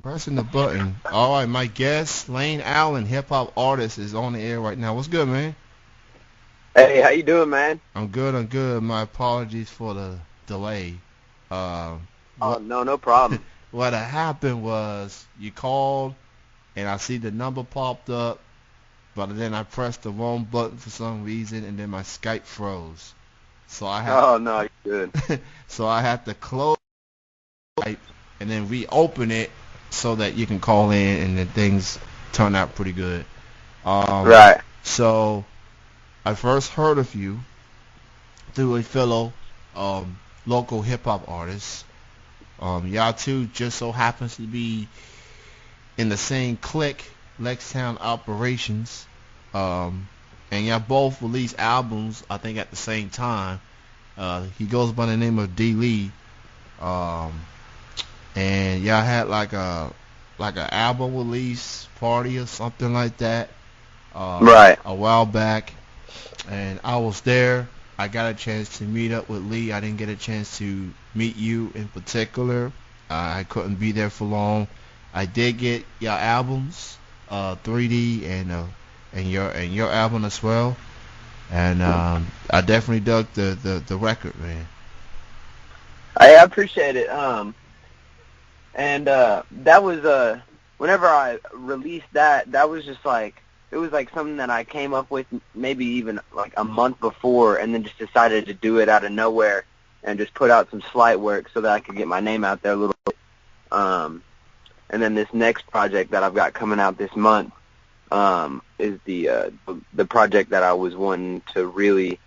Pressing the button. All right, my guest, Lane Allen, hip hop artist, is on the air right now. What's good, man? Hey, how you doing, man? I'm good. I'm good. My apologies for the delay. Uh, Oh, what no, no problem. what had happened was you called and I see the number popped up, but then I pressed the wrong button for some reason, and then my Skype froze. So I had Oh, no, you're good. so I had to close Skype and then reopen it so that you can call in, and then things turn out pretty good. Um, Right. so I first heard of you through a fellow um, local hip hop artist. Y'all two just so happens to be in the same clique, LexTown Operations. Um, and y'all both released albums, I think, at the same time. He goes by the name of D. Lee. Um, and y'all had like a album release party or something like that Right. a while back, and I was there. I got a chance to meet up with Lee. I didn't get a chance to meet you in particular. I couldn't be there for long. I did get your albums, 3D and your album as well, and I definitely dug the record, man. I appreciate it. And that was whenever I released that, that was just like it was like something that I came up with maybe even like a month before, and then just decided to do it out of nowhere and just put out some slight work so that I could get my name out there a little bit. And then this next project that I've got coming out this month is the project that I was wanting to really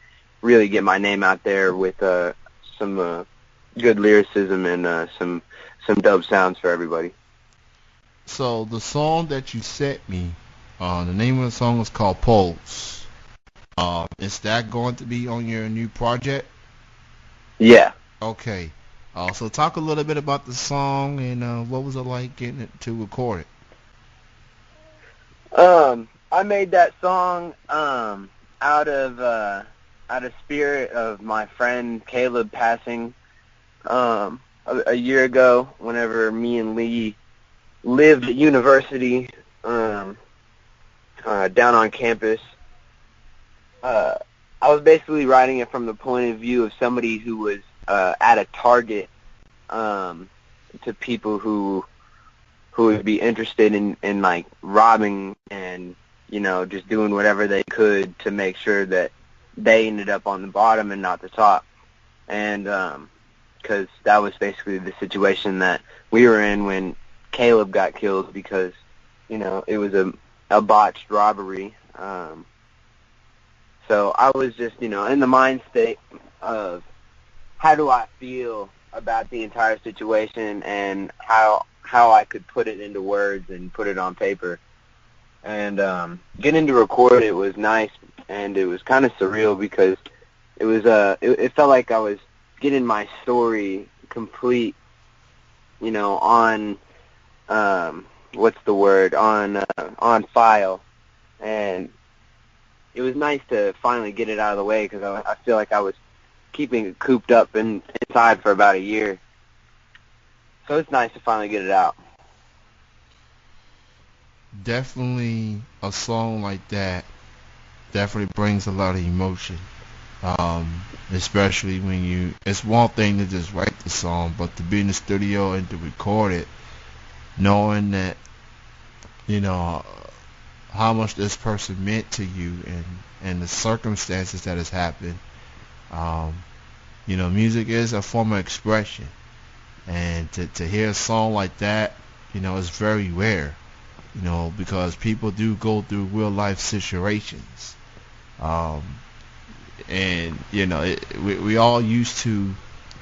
get my name out there with some good lyricism and some dope sounds for everybody. So the song that you sent me, the name of the song is called Pulse. Is that going to be on your new project? Yeah. Okay. So talk a little bit about the song and what was it like getting it to record it. I made that song out of spirit of my friend Caleb passing a year ago. Whenever me and Lee lived at university down on campus, I was basically writing it from the point of view of somebody who was at a target to people who would be interested in like robbing and just doing whatever they could to make sure that they ended up on the bottom and not the top. And because that was basically the situation that we were in when Caleb got killed, because it was a botched robbery. So I was just in the mind state of how do I feel about the entire situation and how I could put it into words and put it on paper. And getting to record it was nice, and it was kind of surreal because it was it felt like I was getting my story complete, on what's the word, on file. And it was nice to finally get it out of the way because I feel like I was keeping it cooped up inside for about a year. So it's nice to finally get it out. Definitely a song like that definitely brings a lot of emotion. Especially when it's one thing to just write the song, but to be in the studio and to record it, knowing that, you know, how much this person meant to you and the circumstances that has happened. Um, music is a form of expression, and to hear a song like that, is very rare. Because people do go through real life situations, um, and we all used to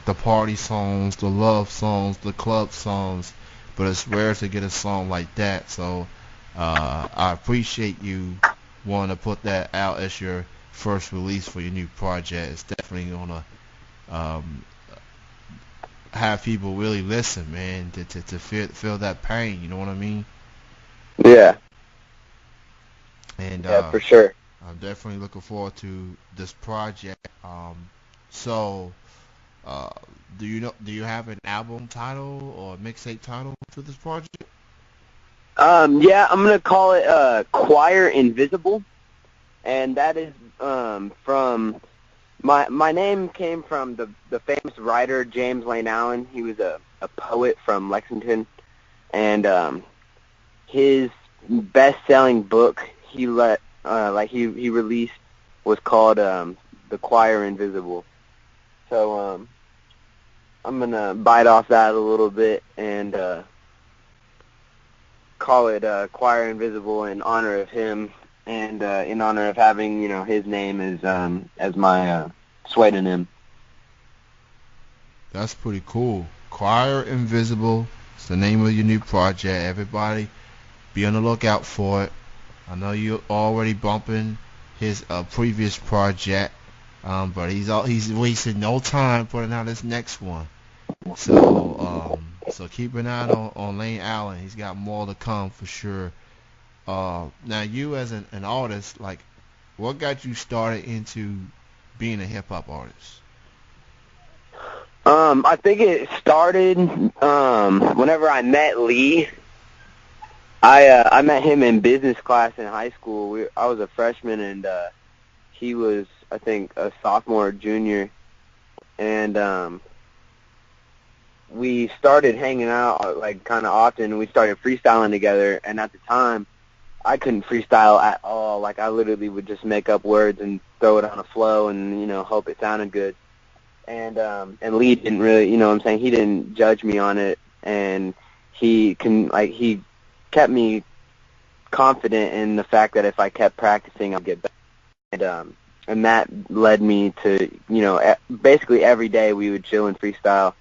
the party songs, the love songs, the club songs, but it's rare to get a song like that. So I appreciate you wanting to put that out as your first release for your new project. It's definitely gonna um, have people really listen, man, to feel that pain. You know what I mean? Yeah, And yeah, for sure. I'm definitely looking forward to this project. So, uh, do you have an album title or mixtape title for this project? Yeah, I'm gonna call it Choir Invisible, and that is from my name came from the famous writer James Lane Allen. He was a poet from Lexington, and his best-selling book he released was called The Choir Invisible. So I'm gonna bite off that a little bit and call it Choir Invisible in honor of him and in honor of having his name as my pseudonym. That's pretty cool. Choir Invisible. It's the name of your new project. Everybody, be on the lookout for it. I know you're already bumping his previous project, but he's wasting no time putting out his next one. So keep an eye on Lane Allen. He's got more to come for sure. Now you as an artist, like, what got you started into being a hip hop artist? I think it started whenever I met Lee. I met him in business class in high school. I was a freshman and he was, I think, a sophomore or junior, and we started hanging out like kind of often. We started freestyling together, and at the time, I couldn't freestyle at all. Like I literally would just make up words and throw it on a flow, and hope it sounded good. And Lee didn't really, what I'm saying, he didn't judge me on it, and he kept me confident in the fact that if I kept practicing, I'd get better. And that led me to, basically every day we would chill and freestyle.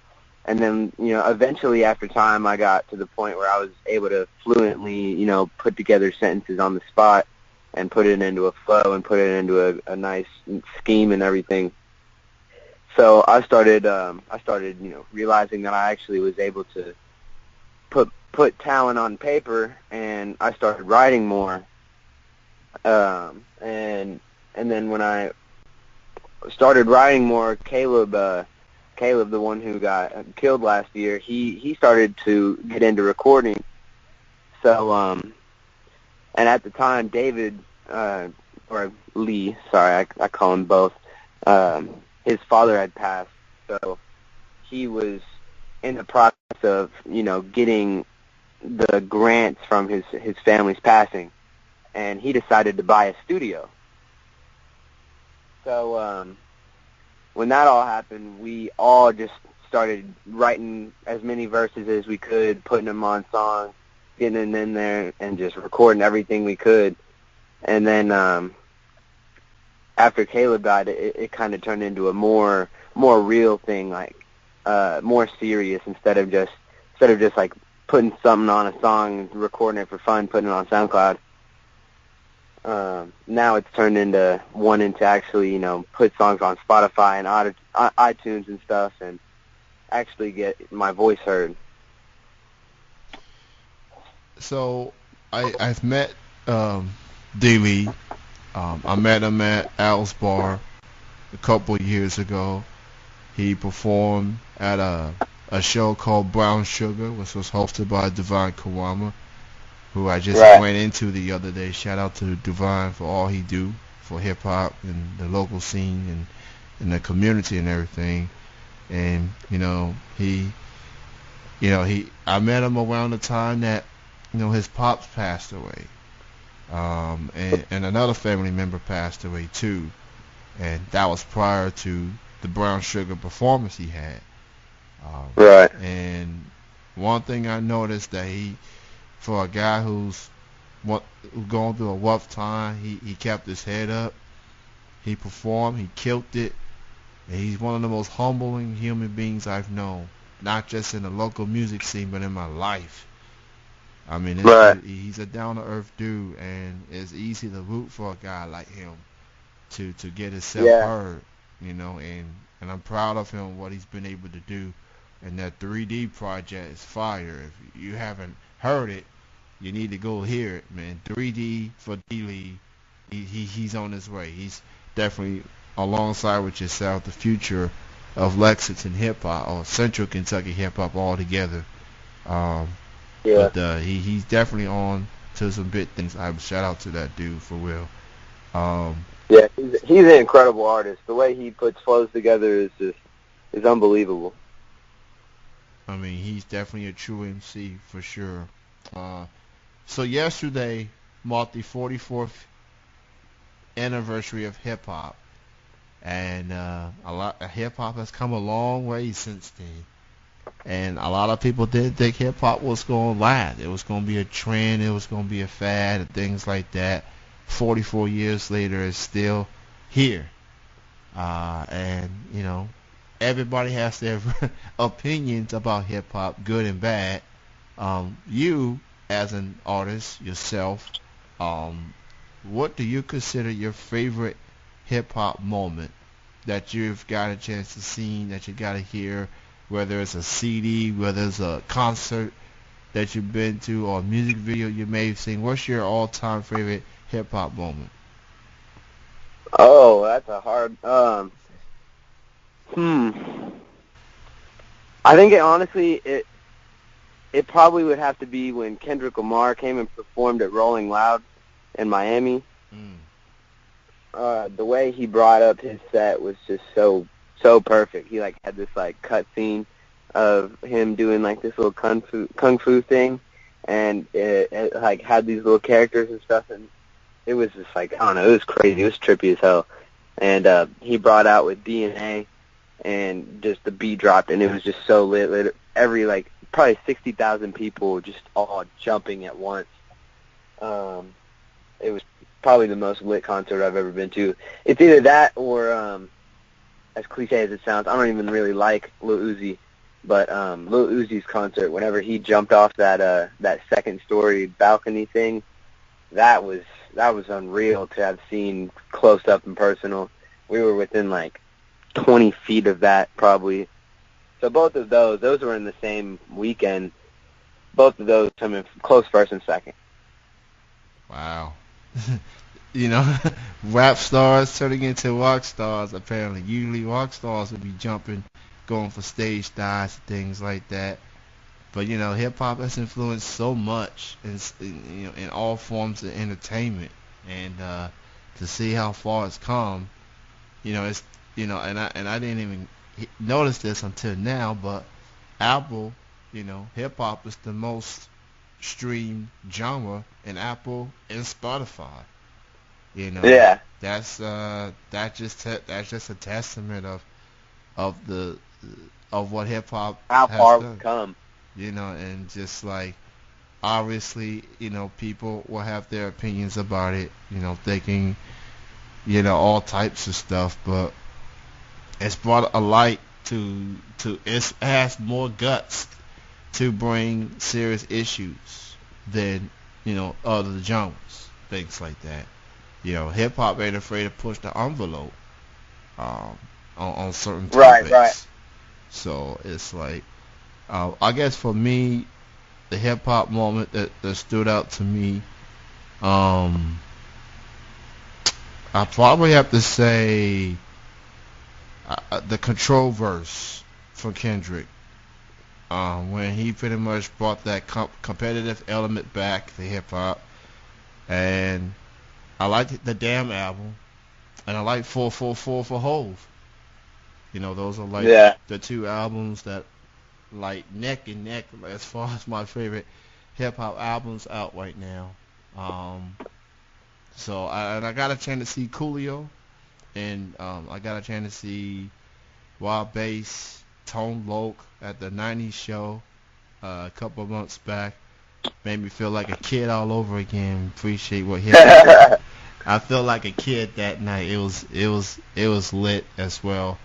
And then, eventually after time, I got to the point where I was able to fluently, put together sentences on the spot and put it into a flow and put it into a nice scheme and everything. So I started, realizing that I actually was able to put talent on paper, and I started writing more. And then when I started writing more, Caleb, the one who got killed last year, he started to get into recording. So and at the time, David or Lee, sorry, I call him both. His father had passed, so he was in the process of getting the grants from his family's passing, and he decided to buy a studio. So when that all happened, we all just started writing as many verses as we could, putting them on songs, getting them in there, and just recording everything we could. And then after Caleb died, it kind of turned into a more real thing, like more serious instead of just like putting something on a song, recording it for fun, putting it on SoundCloud. Now it's turned into wanting to actually, put songs on Spotify and iTunes and stuff, and actually get my voice heard. So I've met D-Lee. I met him at Al's Bar a couple years ago. He performed at a show called Brown Sugar, which was hosted by Divine Kawama, who I just went into the other day. Shout out to Divine for all he do for hip hop and the local scene and the community and everything. And I met him around the time that his pops passed away. And another family member passed away too, and that was prior to the Brown Sugar performance he had. And one thing I noticed that for a guy who's going through a rough time, he kept his head up. He performed, he killed it, and he's one of the most humbling human beings I've known, not just in the local music scene, but in my life. I mean, he's a down-to-earth dude, and it's easy to root for a guy like him to get himself heard, and I'm proud of him, what he's been able to do. And that 3D project is fire. If you haven't heard it, you need to go hear it, man. 3D for D-Lee, he's on his way. He's definitely, alongside with yourself, the future of Lexington hip-hop, or Central Kentucky hip-hop altogether. Yeah. But he's definitely on to some big things. I shout out to that dude for real. Um, Yeah, he's an incredible artist. The way he puts flows together is unbelievable. I mean, he's definitely a true MC for sure. Uh, so yesterday marked the 44th anniversary of hip hop, and a lot hip hop has come a long way since then. And a lot of people didn't think hip hop was going to last. It was going to be a trend. It was going to be a fad and things like that. 44 years later, it's still here. And everybody has their opinions about hip hop, good and bad. You, as an artist yourself, um, what do you consider your favorite hip hop moment that you've got a chance to see, that you got to hear, whether it's a CD, whether it's a concert that you've been to, or a music video you may have seen? What's your all-time favorite hip hop moment? Oh, that's a hard. I think it probably would have to be when Kendrick Lamar came and performed at Rolling Loud in Miami. Mm. The way he brought up his set was just so perfect. He like had this like cut scene of him doing like this little kung fu thing, and it like had these little characters and stuff, and it was just like, I don't know, it was crazy. It was trippy as hell. And he brought out with DNA, and just the beat dropped, and it was just so lit. Every like probably 60,000 people just all jumping at once. It was probably the most lit concert I've ever been to. It's either that or, as cliche as it sounds, I don't even really like Lil Uzi, but Lil Uzi's concert, whenever he jumped off that second story balcony thing, that was unreal to have seen close up and personal. We were within like 20 feet of that probably. So both of those were in the same weekend. Both of those coming close first and second. Wow. Rap stars turning into rock stars, apparently. Usually rock stars would be jumping, going for stage dives and things like that. But, hip hop has influenced so much in all forms of entertainment. And to see how far it's come, it's, and I didn't even notice this until now, but Apple, hip hop is the most streamed genre in Apple and Spotify. Yeah. That's just a testament of the of what hip hop How has far we've done. come. And just like obviously, people will have their opinions about it, thinking, all types of stuff, but it's brought a light to it has more guts to bring serious issues than, other genres, things like that. Hip hop ain't afraid to push the envelope on certain topics. Right. So it's like, I guess for me, the hip hop moment that stood out to me, I probably have to say the Control verse for Kendrick, when he pretty much brought that competitive element back to hip hop. And I like the Damn album, and I like 444 for Hove. Those are like the two albums that like neck and neck as far as my favorite hip hop albums out right now. So I got a chance to see Coolio, and I got a chance to see Wild Bass, Tone Loc at the '90s show a couple of months back. Made me feel like a kid all over again. Appreciate what hip hop. I felt like a kid that night. It was lit as well.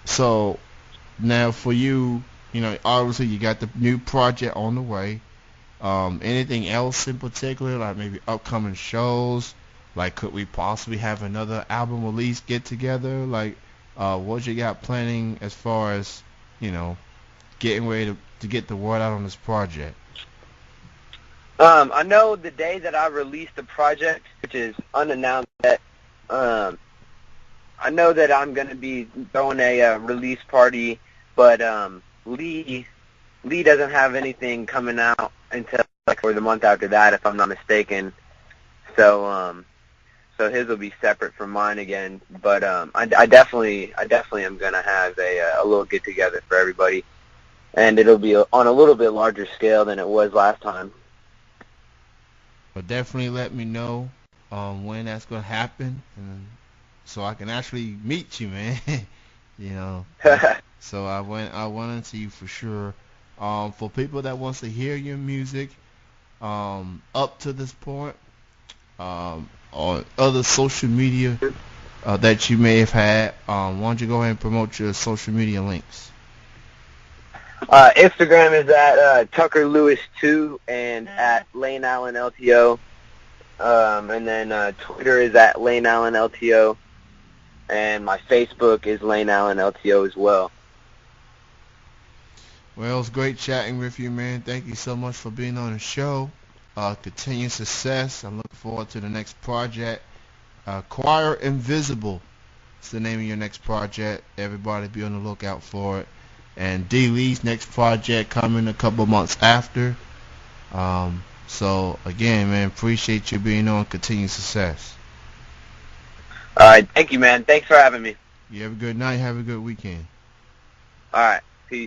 So now for you, obviously you got the new project on the way. Anything else in particular, like maybe upcoming shows? Like, could we possibly have another album release get together? Like, what you got planning as far as, getting ready to get the word out on this project? I know the day that I released the project, which is unannounced yet, I know that I'm going to be throwing a release party, but Lee Lee doesn't have anything coming out until like for the month after that, if I'm not mistaken. So his will be separate from mine again. But I definitely am gonna have a little get together for everybody, and it'll be on a little bit larger scale than it was last time. But definitely let me know when that's gonna happen, and so I can actually meet you, man. you know. So I went into you for sure. For people that wants to hear your music, up to this point, on other social media that you may have had, why don't you go ahead and promote your social media links? Instagram is at Tucker Lewis 2 and at Lane Allen LTO. And then Twitter is at Lane Allen LTO. And my Facebook is Lane Allen LTO as well. Well, it's great chatting with you, man. Thank you so much for being on the show. Continued success. I'm looking forward to the next project. Choir Invisible. It's the name of your next project. Everybody be on the lookout for it. And D. Lee's next project coming a couple months after. So, again, man, appreciate you being on. Continued success. All right. Thank you, man. Thanks for having me. You have a good night. Have a good weekend. All right. Peace.